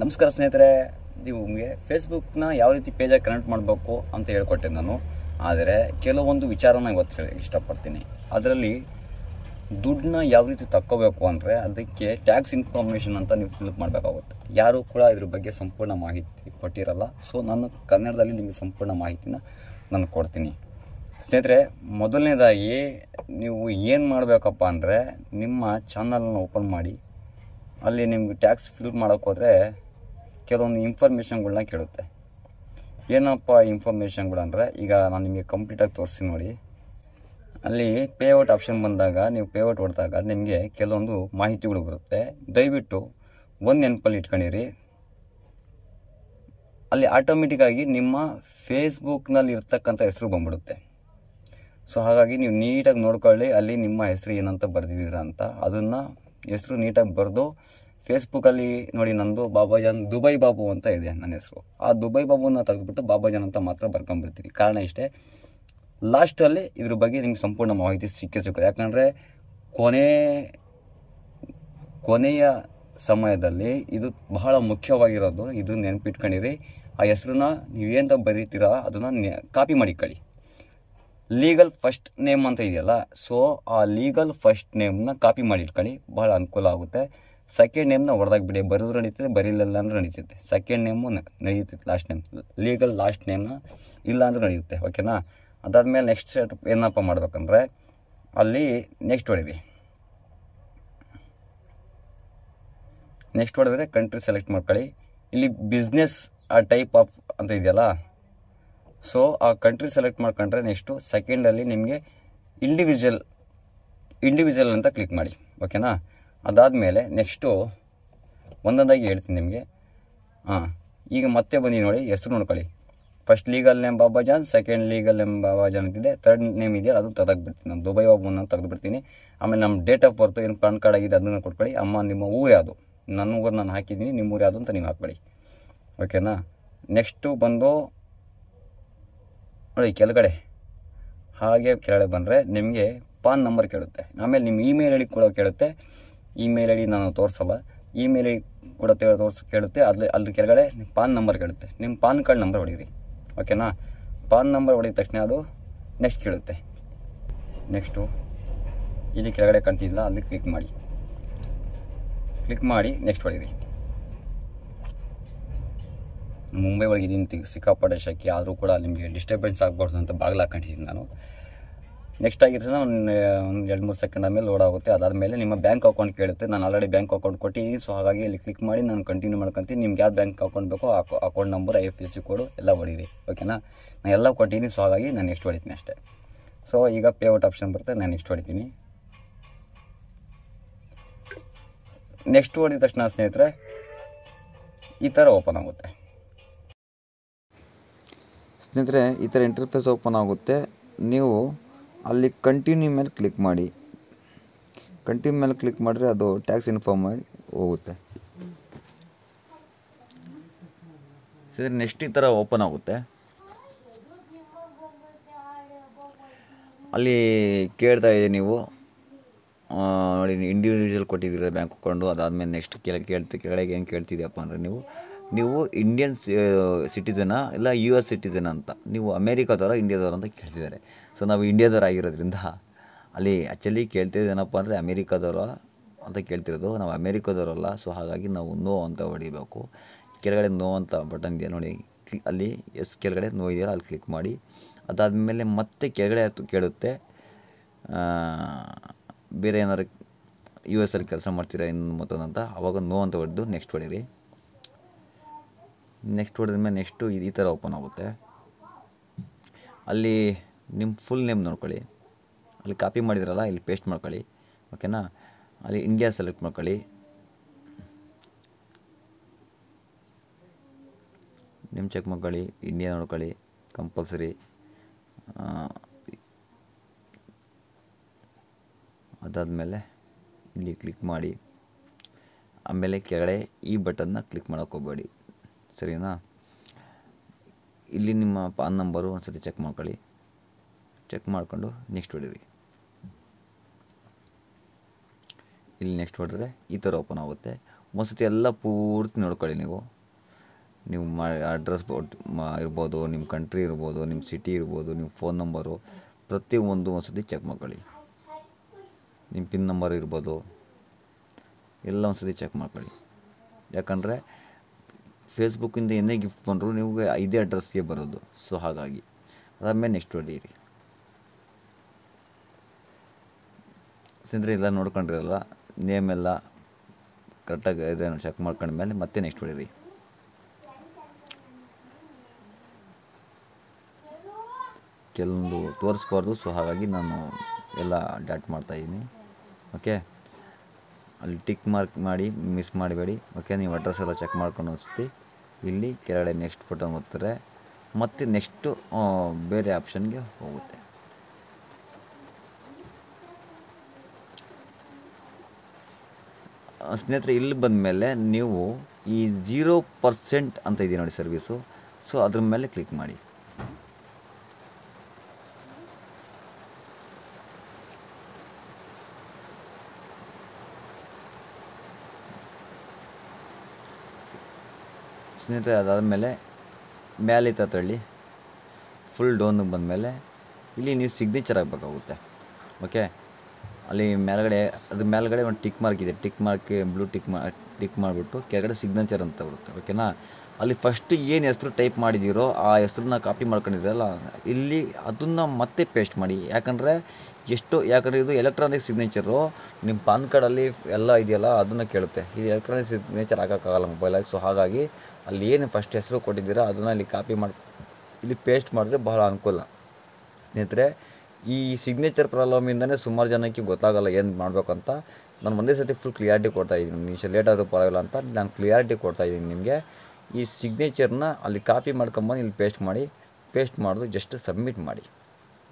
ನಮಸ್ಕಾರ ಸ್ನೇಹಿತರೆ, ನಿಮಗೆ ಫೇಸ್ಬುಕ್ನ ಯಾವ ರೀತಿ ಪೇಜಾಗಿ ಕನೆಕ್ಟ್ ಮಾಡಬೇಕು ಅಂತ ಹೇಳ್ಕೊಟ್ಟೆ ನಾನು. ಆದರೆ ಕೆಲವೊಂದು ವಿಚಾರನ ಇವತ್ತು ಹೇಳಿ ಇಷ್ಟಪಡ್ತೀನಿ. ಅದರಲ್ಲಿ ದುಡ್ಡನ್ನ ಯಾವ ರೀತಿ ತಕ್ಕೋಬೇಕು ಅಂದರೆ ಅದಕ್ಕೆ ಟ್ಯಾಕ್ಸ್ ಇನ್ಫಾರ್ಮೇಷನ್ ಅಂತ ನೀವು ಫಿಲ್ಅಪ್ ಮಾಡಬೇಕಾಗುತ್ತೆ. ಯಾರೂ ಕೂಡ ಇದ್ರ ಬಗ್ಗೆ ಸಂಪೂರ್ಣ ಮಾಹಿತಿ ಕೊಟ್ಟಿರಲ್ಲ. ಸೊ ನಾನು ಕನ್ನಡದಲ್ಲಿ ನಿಮಗೆ ಸಂಪೂರ್ಣ ಮಾಹಿತಿನ ನಾನು ಕೊಡ್ತೀನಿ. ಸ್ನೇಹಿತರೆ, ಮೊದಲನೇದಾಗಿ ನೀವು ಏನು ಮಾಡಬೇಕಪ್ಪ ಅಂದರೆ ನಿಮ್ಮ ಚಾನಲ್ನ ಓಪನ್ ಮಾಡಿ. ಅಲ್ಲಿ ನಿಮ್ಗೆ ಟ್ಯಾಕ್ಸ್ ಫಿಲ್ ಮಾಡೋಕ್ಕೆ ಹೋದರೆ ಕೆಲವೊಂದು ಇನ್ಫಾರ್ಮೇಷನ್ಗಳನ್ನ ಕೇಳುತ್ತೆ. ಏನಪ್ಪ ಇನ್ಫಾರ್ಮೇಷನ್ಗಳಂದರೆ, ಈಗ ನಾನು ನಿಮಗೆ ಕಂಪ್ಲೀಟಾಗಿ ತೋರಿಸ್ತೀನಿ ನೋಡಿ. ಅಲ್ಲಿ ಪೇಔಟ್ ಆಪ್ಷನ್ ಬಂದಾಗ ನೀವು ಪೇಔಟ್ ಹೊಡೆದಾಗ ನಿಮಗೆ ಕೆಲವೊಂದು ಮಾಹಿತಿಗಳು ಬರುತ್ತೆ. ದಯವಿಟ್ಟು ಒಂದು ನೆನಪಲ್ಲಿ ಇಟ್ಕೊಂಡಿರಿ, ಅಲ್ಲಿ ಆಟೋಮೆಟಿಕ್ಕಾಗಿ ನಿಮ್ಮ ಫೇಸ್ಬುಕ್ನಲ್ಲಿ ಇರ್ತಕ್ಕಂಥ ಹೆಸರು ಬಂದ್ಬಿಡುತ್ತೆ. ಸೊ ಹಾಗಾಗಿ ನೀವು ನೀಟಾಗಿ ನೋಡ್ಕೊಳ್ಳಿ, ಅಲ್ಲಿ ನಿಮ್ಮ ಹೆಸರು ಏನಂತ ಬರೆದಿದ್ದೀರಾ ಅಂತ. ಅದನ್ನು ಹೆಸರು ನೀಟಾಗಿ ಬರೆದು ಫೇಸ್ಬುಕ್ಕಲ್ಲಿ ನೋಡಿ, ನಂದು ಬಾಬಾಜಾನ್ ದುಬೈ ಬಾಬು ಅಂತ ಇದೆ ನನ್ನ ಹೆಸರು. ಆ ದುಬೈ ಬಾಬುನ ತೆಗೆದುಬಿಟ್ಟು ಬಾಬಾಜಾನ್ ಅಂತ ಮಾತ್ರ ಬರ್ಕೊಂಡ್ಬಿಡ್ತೀನಿ. ಕಾರಣ ಇಷ್ಟೇ, ಲಾಸ್ಟಲ್ಲಿ ಇದ್ರ ಬಗ್ಗೆ ನಿಮ್ಗೆ ಸಂಪೂರ್ಣ ಮಾಹಿತಿ ಸಿಗುತ್ತೆ. ಯಾಕಂದರೆ ಕೊನೆಯ ಸಮಯದಲ್ಲಿ ಇದು ಬಹಳ ಮುಖ್ಯವಾಗಿರೋದು. ಇದು ನೆನಪಿಟ್ಕೊಂಡಿರಿ. ಆ ಹೆಸರನ್ನ ನೀವೇಂತ ಬರೀತೀರಾ ಅದನ್ನು ಕಾಪಿ ಮಾಡಿಕೊಳ್ಳಿ. ಲೀಗಲ್ ಫಸ್ಟ್ ನೇಮ್ ಅಂತ ಇದೆಯಲ್ಲ, ಸೊ ಆ ಲೀಗಲ್ ಫಸ್ಟ್ ನೇಮ್ನ ಕಾಪಿ ಮಾಡಿ ಇಟ್ಕೊಳ್ಳಿ, ಭಾಳ ಅನುಕೂಲ ಆಗುತ್ತೆ. ಸೆಕೆಂಡ್ ನೇಮ್ನ ಹೊಡೆದಾಗ್ಬಿಡಿ, ಬರೆದ್ರು ನಡೀತದೆ, ಬರೀಲಿಲ್ಲ ಅಂದ್ರೆ ನಡೀತದೆ. ಸೆಕೆಂಡ್ ನೇಮು ನಡೀತದೆ, ಲಾಸ್ಟ್ ನೇಮ್ ಲೀಗಲ್ ಲಾಸ್ಟ್ ನೇಮ್ನ ಇಲ್ಲ ಅಂದ್ರೆ ನಡೆಯುತ್ತೆ. ಓಕೆನಾ? ಅದಾದಮೇಲೆ ನೆಕ್ಸ್ಟ್ ಸ್ಟೆಪ್ ಏನಪ್ಪ ಮಾಡ್ಬೇಕಂದ್ರೆ, ಅಲ್ಲಿ ನೆಕ್ಸ್ಟ್ ಹೊಡೀರಿ. ನೆಕ್ಸ್ಟ್ ಹೊಡೆದ್ರೆ ಕಂಟ್ರಿ ಸೆಲೆಕ್ಟ್ ಮಾಡ್ಕೊಳ್ಳಿ. ಇಲ್ಲಿ ಬಿಸ್ನೆಸ್ ಆ ಟೈಪ್ ಆಫ್ ಅಂತ ಇದೆಯಲ್ಲ, ಸೊ ಆ ಕಂಟ್ರಿ ಸೆಲೆಕ್ಟ್ ಮಾಡ್ಕೊಂಡ್ರೆ ನೆಕ್ಸ್ಟು ಸೆಕೆಂಡಲ್ಲಿ ನಿಮಗೆ ಇಂಡಿವಿಜುವಲ್ ಅಂತ ಕ್ಲಿಕ್ ಮಾಡಿ. ಓಕೆನಾ? ಅದಾದಮೇಲೆ ನೆಕ್ಸ್ಟು ಒಂದೊಂದಾಗಿ ಹೇಳ್ತೀನಿ ನಿಮಗೆ. ಈಗ ಮತ್ತೆ ಬನ್ನಿ ನೋಡಿ, ಹೆಸರು ನೋಡ್ಕೊಳ್ಳಿ. First legal name Babajan, second legal name Babajan ಅಂತಿದೆ, ಥರ್ಡ್ ನೇಮ್ ಇದೆಯಲ್ಲ ಅದು ತೆಗೆದುಬಿಡ್ತೀನಿ ನಾನು, ದುಬೈ ಬಾಬುನ ತೆಗೆದುಬಿಡ್ತೀನಿ. ಆಮೇಲೆ ನಮ್ಮ ಡೇಟ್ ಆಫ್ ಬರ್ತು ಏನು ಪಾನ್ ಕಾರ್ಡ್ ಆಗಿದೆ ಅದನ್ನು ಕೊಟ್ಕೊಳ್ಳಿ. ಅಮ್ಮ ನಿಮ್ಮ ಊರು ಯಾವುದು, ನನ್ನ ಊರು ನಾನು ಹಾಕಿದ್ದೀನಿ, ನಿಮ್ಮ ಊರು ಯಾವುದು ಅಂತ ನೀವು ಹಾಕ್ಕೊಳ್ಳಿ. ಓಕೆನಾ? ನೆಕ್ಸ್ಟು ಬಂದು ನೋಡಿ ಕೆಳಗಡೆ, ಹಾಗೆ ಕೆಳಗಡೆ ಬಂದರೆ ನಿಮಗೆ ಪಾನ್ ನಂಬರ್ ಕೇಳುತ್ತೆ. ಆಮೇಲೆ ನಿಮ್ಮ ಇಮೇಲ್ ಐ ಡಿ ಕೂಡ ಕೇಳುತ್ತೆ. ಇಮೇಲ್ ಐ ಡಿ ನಾನು ತೋರಿಸಲ್ಲ, ಇಮೇಲ್ ಐ ಡಿ ಕೂಡ ಕೇಳುತ್ತೆ. ಅದ್ರ ಕೆಳಗಡೆ ಪಾನ್ ನಂಬರ್ ಕೇಳುತ್ತೆ. ನಿಮ್ಮ ಪಾನ್ ಕಾರ್ಡ್ ನಂಬರ್ ಹೊಡೀರಿ. ಓಕೆನಾ? ಪಾನ್ ನಂಬರ್ ಹೊಡೆದ ತಕ್ಷಣ ಅದು ನೆಕ್ಸ್ಟ್ ಕೇಳುತ್ತೆ. ನೆಕ್ಸ್ಟು ಇಲ್ಲಿ ಕೆಳಗಡೆ ಕಾಣ್ತಿಲ್ಲ, ಅಲ್ಲಿ ಕ್ಲಿಕ್ ಮಾಡಿ ನೆಕ್ಸ್ಟ್ ಹೊಡೀರಿ. ಮುಂಬೈ ಒಳಗಿದ್ದೀನಿ, ಸಿಕ್ಕಾಪಟ್ಟೆ ಶೆಕೆ, ಆದರೂ ಕೂಡ ನಿಮಗೆ ಡಿಸ್ಟರ್ಬೆನ್ಸ್ ಆಗಬಾರ್ದು ಅಂತ ಬಾಗಿಲು ಹಾಕೊಂಡಿದ್ದೀನಿ ನಾನು. ನೆಕ್ಸ್ಟ್ ಆಗಿದ್ರೆ ಒಂದು 2-3 ಸೆಕೆಂಡ್ ಆದಮೇಲೆ ಲೋಡ್ ಆಗುತ್ತೆ. ಅದಾದಮೇಲೆ ನಿಮ್ಮ ಬ್ಯಾಂಕ್ ಅಕೌಂಟ್ ಕೇಳುತ್ತೆ. ನಾನು ಆಲ್ರೆಡಿ ಬ್ಯಾಂಕ್ ಅಕೌಂಟ್ ಕೊಟ್ಟಿದ್ದೀನಿ, ಸೊ ಹಾಗಾಗಿ ಇಲ್ಲಿ ಕ್ಲಿಕ್ ಮಾಡಿ ನಾನು ಕಂಟಿನ್ಯೂ ಮಾಡ್ಕೊತೀನಿ. ನಿಮ್ಗೆ ಯಾವ್ದು ಬ್ಯಾಂಕ್ ಅಕೌಂಟ್ ಬೇಕೋ ಅಕೌಂಟ್ ನಂಬರ್, IFSC ಕೋಡು ಎಲ್ಲ ಹೊಡೀರಿ. ಓಕೆನಾ? ನಾನು ಎಲ್ಲ ಕೊಟ್ಟಿದ್ದೀನಿ, ಸೊ ಹಾಗಾಗಿ ನಾನು ನೆಕ್ಸ್ಟ್ ಹೊಡಿತೀನಿ ಅಷ್ಟೇ. ಸೊ ಈಗ ಪೇಔಟ್ ಆಪ್ಷನ್ ಬರುತ್ತೆ, ನಾನು ನೆಕ್ಸ್ಟ್ ಹೊಡಿತೀನಿ. ನೆಕ್ಸ್ಟ್ ಹೊಡಿದ ತಕ್ಷಣ ಸ್ನೇಹಿತರೆ ಈ ಥರ ಓಪನ್ ಆಗುತ್ತೆ. ಸ್ನೇಹಿತರೆ, ಈ ಥರ ಇಂಟರ್ಫೇಸ್ ಓಪನ್ ಆಗುತ್ತೆ. ನೀವು ಅಲ್ಲಿ ಕಂಟಿನ್ಯೂ ಮೇಲೆ ಕ್ಲಿಕ್ ಮಾಡಿ. ಕಂಟಿನ್ಯೂ ಮೇಲೆ ಕ್ಲಿಕ್ ಮಾಡಿದ್ರೆ ಅದು ಟ್ಯಾಕ್ಸ್ ಇನ್ಫಾರ್ಮ್ ಆಗಿ ಹೋಗುತ್ತೆ. ಸರಿ, ನೆಕ್ಸ್ಟ್ ಈ ಥರ ಓಪನ್ ಆಗುತ್ತೆ. ಅಲ್ಲಿ ಕೇಳ್ತಾ ಇದೆ ನೀವು ನೋಡಿ, ಇಂಡಿವಿಜುವಲ್ ಕೊಟ್ಟಿದ್ದೀರ ಬ್ಯಾಂಕ್ ಅಕೌಂಟು. ಅದಾದಮೇಲೆ ನೆಕ್ಸ್ಟ್ ಕೆಳಗೆ ಏನು ಕೇಳ್ತಿದ್ಯಪ್ಪ ಅಂದರೆ ನೀವು ಇಂಡಿಯನ್ ಸಿಟಿಸನಾ ಇಲ್ಲ US ಸಿಟಿಸನ್ ಅಂತ, ನೀವು ಅಮೇರಿಕಾದವರ ಇಂಡಿಯಾದವ್ರು ಅಂತ ಕೇಳ್ತಿದ್ದಾರೆ. ಸೊ ನಾವು ಇಂಡಿಯಾದವ್ರು ಆಗಿರೋದ್ರಿಂದ ಅಲ್ಲಿ ಆ್ಯಕ್ಚುಲಿ ಕೇಳ್ತಿದ್ದೇನಪ್ಪ ಅಂದರೆ ಅಮೇರಿಕಾದವರು ಅಂತ ಕೇಳ್ತಿರೋದು. ನಾವು ಅಮೇರಿಕಾದವರಲ್ಲ, ಸೊ ಹಾಗಾಗಿ ನಾವು ನೋ ಅಂತ ಹೊಡಿಬೇಕು. ಕೆಳಗಡೆ ನೋ ಅಂತ ಬಟನ್ ಇದೆ ನೋಡಿ, ಅಲ್ಲಿ ಎಸ್ ಕೆಳಗಡೆ ನೋ ಇದೆಯಲ್ಲ ಅಲ್ಲಿ ಕ್ಲಿಕ್ ಮಾಡಿ. ಅದಾದಮೇಲೆ ಮತ್ತೆ ಕೆಳಗಡೆ ಕೇಳುತ್ತೆ, ಬೇರೆ ಏನಾದ್ರು US ಅಲ್ಲಿ ಕೆಲಸ ಮಾಡ್ತೀರಾ ಇನ್ನು ಮತ್ತೊಂದಂತ. ಆವಾಗ ನೋ ಅಂತ ಹೊಡೆದು ನೆಕ್ಸ್ಟ್ ಹೊಡೀರಿ. ನೆಕ್ಸ್ಟ್ ಹೊಡೆದ್ಮೇಲೆ ನೆಕ್ಸ್ಟು ಈ ಥರ ಓಪನ್ ಆಗುತ್ತೆ. ಅಲ್ಲಿ ನಿಮ್ಮ ಫುಲ್ ನೇಮ್ ನೋಡ್ಕೊಳ್ಳಿ, ಅಲ್ಲಿ ಕಾಪಿ ಮಾಡಿದ್ರಲ್ಲ ಇಲ್ಲಿ ಪೇಸ್ಟ್ ಮಾಡ್ಕೊಳ್ಳಿ. ಓಕೆನಾ? ಅಲ್ಲಿ ಇಂಡಿಯಾ ಸೆಲೆಕ್ಟ್ ಮಾಡ್ಕೊಳ್ಳಿ. ನೇಮ್ ಚೆಕ್ ಮಾಡ್ಕೊಳ್ಳಿ, ಇಂಡಿಯಾ ನೋಡ್ಕೊಳ್ಳಿ ಕಂಪಲ್ಸರಿ. ಅದಾದಮೇಲೆ ಇಲ್ಲಿ ಕ್ಲಿಕ್ ಮಾಡಿ. ಆಮೇಲೆ ಕೆಳಗಡೆ ಈ ಬಟನ್ನ ಕ್ಲಿಕ್ ಮಾಡೋಕೆ ಹೋಗಬೇಡಿ, ಸರಿನಾ? ಇಲ್ಲಿ ನಿಮ್ಮ ಪಾನ್ ನಂಬರು ಒಂದು ಸತಿ ಚೆಕ್ ಮಾಡ್ಕೊಳ್ಳಿ. ಚೆಕ್ ಮಾಡಿಕೊಂಡು ನೆಕ್ಸ್ಟ್ ಹೊಡೀರಿ. ಇಲ್ಲಿ ನೆಕ್ಸ್ಟ್ ಹೊಡೆದ್ರೆ ಈ ಥರ ಓಪನ್ ಆಗುತ್ತೆ. ಒಂದ್ಸತಿ ಎಲ್ಲ ಪೂರ್ತಿ ನೋಡ್ಕೊಳ್ಳಿ ನೀವು ಅಡ್ರೆಸ್ ಇರ್ಬೋದು, ನಿಮ್ಮ ಕಂಟ್ರಿ ಇರ್ಬೋದು, ನಿಮ್ಮ ಸಿಟಿ ಇರ್ಬೋದು, ನಿಮ್ಮ ಫೋನ್ ನಂಬರು ಪ್ರತಿಯೊಂದು ಒಂದ್ಸತಿ ಚೆಕ್ ಮಾಡ್ಕೊಳ್ಳಿ. ನಿಮ್ಮ ಪಿನ್ ನಂಬರ್ ಇರ್ಬೋದು ಎಲ್ಲ ಒಂದ್ಸತಿ ಚೆಕ್ ಮಾಡ್ಕೊಳ್ಳಿ. ಯಾಕಂದರೆ ಫೇಸ್ಬುಕ್ಕಿಂದ ಏನೇ ಗಿಫ್ಟ್ ಬಂದರೂ ನಿಮಗೆ ಇದೇ ಅಡ್ರೆಸ್ಗೆ ಬರೋದು. ಸೊ ಹಾಗಾಗಿ ಅದಾದಮೇಲೆ ನೆಕ್ಸ್ಟ್ ಹೊಡೀರಿ. ಸ್ನೇಹಿತರೆ ಎಲ್ಲ ನೋಡ್ಕೊಂಡಿರಲ್ಲ, ನೇಮ್ ಎಲ್ಲ ಕರೆಕ್ಟಾಗಿ ಇದನ್ನು ಚೆಕ್ ಮಾಡ್ಕೊಂಡ್ಮೇಲೆ ಮತ್ತೆ ನೆಕ್ಸ್ಟ್ ಹೊಡೀರಿ. ಕೆಲವೊಂದು ತೋರಿಸ್ಬಾರ್ದು, ಸೊ ಹಾಗಾಗಿ ನಾನು ಎಲ್ಲ ಡಾಟ್ ಮಾಡ್ತಾಯಿದ್ದೀನಿ. ಓಕೆ, ಅಲ್ಲಿ ಟಿಕ್ ಮಾರ್ಕ್ ಮಾಡಿ ಮಿಸ್ ಮಾಡಬೇಡಿ. ಓಕೆ, ನೀವು ಅಡ್ರೆಸ್ ಎಲ್ಲ ಚೆಕ್ ಮಾಡ್ಕೊಂಡು ಅನಿಸುತ್ತೆ. ಇಲ್ಲಿ ಕೆಳಗಡೆ ನೆಕ್ಸ್ಟ್ ಬಟನ್ ಒತ್ತಿದ್ರೆ ಮತ್ತೆ ನೆಕ್ಸ್ಟು ಬೇರೆ ಆಪ್ಷನ್ಗೆ ಹೋಗುತ್ತೆ. ಸ್ನೇಹಿತರೆ ಇಲ್ಲಿ ಬಂದಮೇಲೆ ನೀವು ಈ 0% ಅಂತ ಇದೆ ನೋಡಿ ಸರ್ವೀಸು. ಸೊ ಅದ್ರ ಮೇಲೆ ಕ್ಲಿಕ್ ಮಾಡಿ. ಸ್ನೇಹಿತರೆ ಅದಾದಮೇಲೆ ಮೇಲೆ ತಳ್ಳಿ ಫುಲ್ ಡೌನಿಗೆ ಬಂದಮೇಲೆ ಇಲ್ಲಿ ನೀವು ಸಿಗ್ನೇಚರ್ ಆಗಬೇಕಾಗುತ್ತೆ. ಓಕೆ, ಅಲ್ಲಿ ಮೇಲ್ಗಡೆ ಒಂದು ಟಿಕ್ ಮಾರ್ಕ್ ಇದೆ. ಟಿಕ್ ಮಾರ್ಕ್ ಬ್ಲೂ ಟಿಕ್ ಮಾಡಿಬಿಟ್ಟು ಕೆಳಗಡೆ ಸಿಗ್ನೇಚರ್ ಅಂತ ಬರುತ್ತೆ. ಓಕೆನಾ, ಅಲ್ಲಿ ಫಸ್ಟ್ ಏನು ಹೆಸರು ಟೈಪ್ ಮಾಡಿದ್ದೀರೋ ಆ ಹೆಸ್ರನ್ನ ಕಾಪಿ ಮಾಡ್ಕೊಂಡಿದ್ದೀರಲ್ಲ, ಇಲ್ಲಿ ಅದನ್ನು ಮತ್ತೆ ಪೇಸ್ಟ್ ಮಾಡಿ. ಯಾಕಂದರೆ ಇದು ಎಲೆಕ್ಟ್ರಾನಿಕ್ ಸಿಗ್ನೇಚರು. ನಿಮ್ಮ ಪಾನ್ ಕಾರ್ಡಲ್ಲಿ ಎಲ್ಲ ಇದೆಯಲ್ಲ ಅದನ್ನು ಕೇಳುತ್ತೆ. ಈ ಎಲೆಕ್ಟ್ರಾನಿಕ್ ಸಿಗ್ನೇಚರ್ ಹಾಕೋಕ್ಕಾಗಲ್ಲ ಮೊಬೈಲಾಗಿ. ಸೊ ಹಾಗಾಗಿ ಅಲ್ಲಿ ಏನು ಫಸ್ಟ್ ಹೆಸರು ಕೊಟ್ಟಿದ್ದೀರೋ ಅದನ್ನು ಇಲ್ಲಿ ಕಾಪಿ ಮಾಡಿ ಇಲ್ಲಿ ಪೇಸ್ಟ್ ಮಾಡಿದ್ರೆ ಬಹಳ ಅನುಕೂಲ. ಸ್ನೇಹಿತರೆ ಈ ಸಿಗ್ನೇಚರ್ ಪ್ರಾಬ್ಲಮಿಂದನೇ ಸುಮಾರು ಜನಕ್ಕೆ ಗೊತ್ತಾಗಲ್ಲ ಏನು ಮಾಡಬೇಕಂತ. ನಾನು ಒಂದೇ ಸತಿ ಫುಲ್ ಕ್ಲಿಯಾರಿಟಿ ಕೊಡ್ತಾಯಿದ್ದೀನಿ. ನಿಮಿಷ ಲೇಟ್ ಆದರೂ ಪರವಾಗಿಲ್ಲ ಅಂತ ನಾನು ಕ್ಲಿಯಾರಿಟಿ ಕೊಡ್ತಾಯಿದ್ದೀನಿ ನಿಮಗೆ. ಈ ಸಿಗ್ನೇಚರ್ನ ಅಲ್ಲಿ ಕಾಪಿ ಮಾಡ್ಕೊಂಬಂದು ಇಲ್ಲಿ ಪೇಸ್ಟ್ ಮಾಡೋದು ಜಸ್ಟ್ ಸಬ್ಮಿಟ್ ಮಾಡಿ.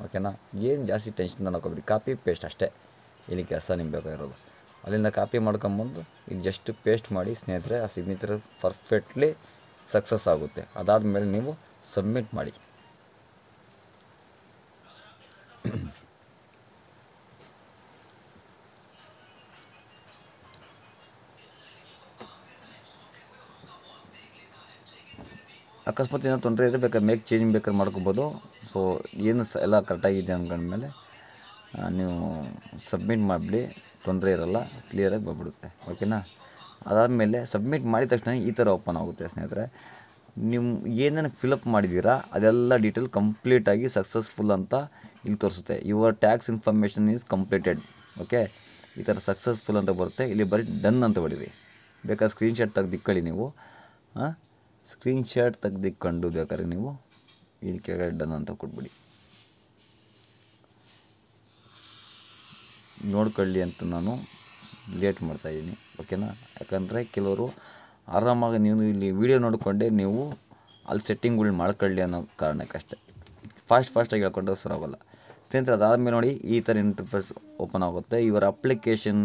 ಓಕೆನಾ, ಏನು ಜಾಸ್ತಿ ಟೆನ್ಷನ್ ಹಾಕೋಬಿಡಿ. ಕಾಪಿ ಪೇಸ್ಟ್ ಅಷ್ಟೇ ಇಲ್ಲಿ ಕೆಲಸ ನಿಮ್ಗೆ ಬೇಕಾಗಿರೋದು. ಅಲ್ಲಿಂದ ಕಾಪಿ ಮಾಡ್ಕೊಂಬಂದು ಇಲ್ಲಿ ಜಸ್ಟ್ ಪೇಸ್ಟ್ ಮಾಡಿ ಸ್ನೇಹಿತರೆ. ಆ ಸಿಗ್ನೇಚರ್ ಪರ್ಫೆಕ್ಟ್ಲಿ ಸಕ್ಸಸ್ ಆಗುತ್ತೆ. ಅದಾದಮೇಲೆ ನೀವು ಸಬ್ಮಿಟ್ ಮಾಡಿ. ಅಕಸ್ಮಾತ್ ಏನೋ ತೊಂದರೆ ಇದ್ದರೆ ಬೇಕಾದ್ರೆ ಚೇಂಜ್ ಬೇಕಾದ್ರೆ ಮಾಡ್ಕೋಬೋದು. ಸೊ ಏನು ಎಲ್ಲ ಕರೆಕ್ಟಾಗಿದೆ ಅಂದ್ಕೊಂಡ್ಮೇಲೆ ನೀವು ಸಬ್ಮಿಟ್ ಮಾಡಿಬಿಡಿ, ತೊಂದರೆ ಇರೋಲ್ಲ, ಕ್ಲಿಯರಾಗಿ ಬಂದ್ಬಿಡುತ್ತೆ. ಓಕೆನಾ, ಅದಾದಮೇಲೆ ಸಬ್ಮಿಟ್ ಮಾಡಿದ ತಕ್ಷಣ ಈ ಥರ ಓಪನ್ ಆಗುತ್ತೆ ಸ್ನೇಹಿತರೆ. ನೀವು ಏನೇನು ಫಿಲಪ್ ಮಾಡಿದ್ದೀರಾ ಅದೆಲ್ಲ ಡೀಟೇಲ್ ಕಂಪ್ಲೀಟಾಗಿ ಸಕ್ಸಸ್ಫುಲ್ ಅಂತ ಇಲ್ಲಿ ತೋರಿಸುತ್ತೆ. Your tax information is completed. Okay, ಈ ಥರ ಸಕ್ಸಸ್ಫುಲ್ ಅಂತ ಬರುತ್ತೆ. ಇಲ್ಲಿ ಬರೀ ಡನ್ ಅಂತ ಹೊಡೀರಿ. ಬೇಕಾದ್ರೆ ಸ್ಕ್ರೀನ್ಶಾಟ್ ತೆಗೆದಿಕ್ಕೊಳ್ಳಿ ನೀವು. ಸ್ಕ್ರೀನ್ಶಾಟ್ ತೆಗೆದಿಕ್ಕೊಂಡು ಬೇಕಾದ್ರೆ ನೀವು ಇಲ್ಲಿ ಕೆಳಗಡೆ ಡನ್ ಅಂತ ಕೊಟ್ಬಿಡಿ. ನೋಡ್ಕೊಳ್ಳಿ ಅಂತ ನಾನು ಲೇಟ್ ಮಾಡ್ತಾಯಿದ್ದೀನಿ. ಓಕೆನಾ, ಯಾಕಂದರೆ ಕೆಲವರು ಆರಾಮಾಗಿ ನೀವು ಇಲ್ಲಿ ವಿಡಿಯೋ ನೋಡಿಕೊಂಡೆ ನೀವು ಅಲ್ಲಿ ಸೆಟ್ಟಿಂಗ್ಗಳು ಮಾಡ್ಕೊಳ್ಳಿ ಅನ್ನೋ ಕಾರಣಕ್ಕಷ್ಟೇ. ಫಾಸ್ಟಾಗಿ ಹೇಳ್ಕೊಂಡ್ರೆ ಸರಾಗಲ್ಲ ಸ್ನೇಹಿತರೆ. ಅದಾದಮೇಲೆ ನೋಡಿ ಈ ಥರ ಇಂಟರ್ಫೇಸ್ ಓಪನ್ ಆಗುತ್ತೆ. Your application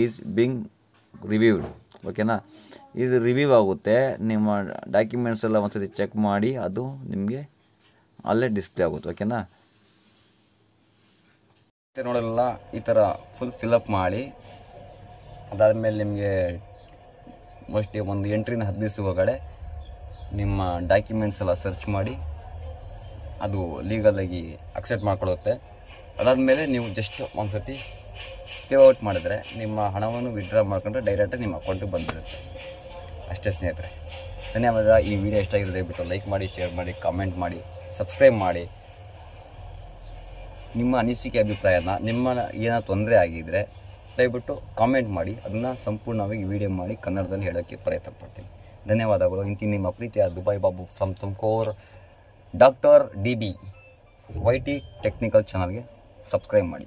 is being reviewed. ಓಕೆನಾ, ಇದು ರಿವ್ಯೂ ಆಗುತ್ತೆ. ನಿಮ್ಮ ಡಾಕ್ಯುಮೆಂಟ್ಸ್ ಎಲ್ಲ ಒಂದ್ಸತಿ ಚೆಕ್ ಮಾಡಿ ಅದು ನಿಮಗೆ ಅಲ್ಲೇ ಡಿಸ್ಪ್ಲೇ ಆಗುತ್ತೆ. ಓಕೆನಾ, ನೋಡಲ್ಲ ಈ ಥರ ಫುಲ್ ಫಿಲಪ್ ಮಾಡಿ ಅದಾದಮೇಲೆ ನಿಮಗೆ ಮೋಸ್ಟ್ಲಿ ಒಂದು 8ರಿಂದ 10 ದಿವಸ ಒಳಗಡೆ ನಿಮ್ಮ ಡಾಕ್ಯುಮೆಂಟ್ಸ್ ಎಲ್ಲ ಸರ್ಚ್ ಮಾಡಿ ಅದು ಲೀಗಲಾಗಿ ಅಕ್ಸೆಪ್ಟ್ ಮಾಡ್ಕೊಳ್ಳುತ್ತೆ. ಅದಾದಮೇಲೆ ನೀವು ಜಸ್ಟ್ ಒಂದು ಸತಿ ಪೇ ಔಟ್ ಮಾಡಿದ್ರೆ ನಿಮ್ಮ ಹಣವನ್ನು ವಿಡ್ರಾ ಮಾಡ್ಕೊಂಡ್ರೆ ಡೈರೆಕ್ಟಾಗಿ ನಿಮ್ಮ ಅಕೌಂಟಿಗೆ ಬಂದುಬಿಡುತ್ತೆ. ಅಷ್ಟೇ ಸ್ನೇಹಿತರೆ, ಧನ್ಯವಾದ. ಈ ವಿಡಿಯೋ ಇಷ್ಟ ಆಗಿರೋದು ದಯವಿಟ್ಟು ಲೈಕ್ ಮಾಡಿ, ಶೇರ್ ಮಾಡಿ, ಕಾಮೆಂಟ್ ಮಾಡಿ, ಸಬ್ಸ್ಕ್ರೈಬ್ ಮಾಡಿ. ನಿಮ್ಮ ಅನಿಸಿಕೆ ಅಭಿಪ್ರಾಯನ ನಿಮ್ಮ ಏನೋ ತೊಂದರೆ ಆಗಿದ್ದರೆ ದಯವಿಟ್ಟು ಕಾಮೆಂಟ್ ಮಾಡಿ. ಅದನ್ನು ಸಂಪೂರ್ಣವಾಗಿ ವಿಡಿಯೋ ಮಾಡಿ ಕನ್ನಡದಲ್ಲಿ ಹೇಳೋಕ್ಕೆ ಪ್ರಯತ್ನ ಪಡ್ತೀನಿ. ಧನ್ಯವಾದಗಳು. ಇಂತಿ ನಿಮ್ಮ ಪ್ರೀತಿಯ Dubai Babu from Tumakuru. Doctor DB YT technical ಚಾನಲ್ಗೆ ಸಬ್ಸ್ಕ್ರೈಬ್ ಮಾಡಿ.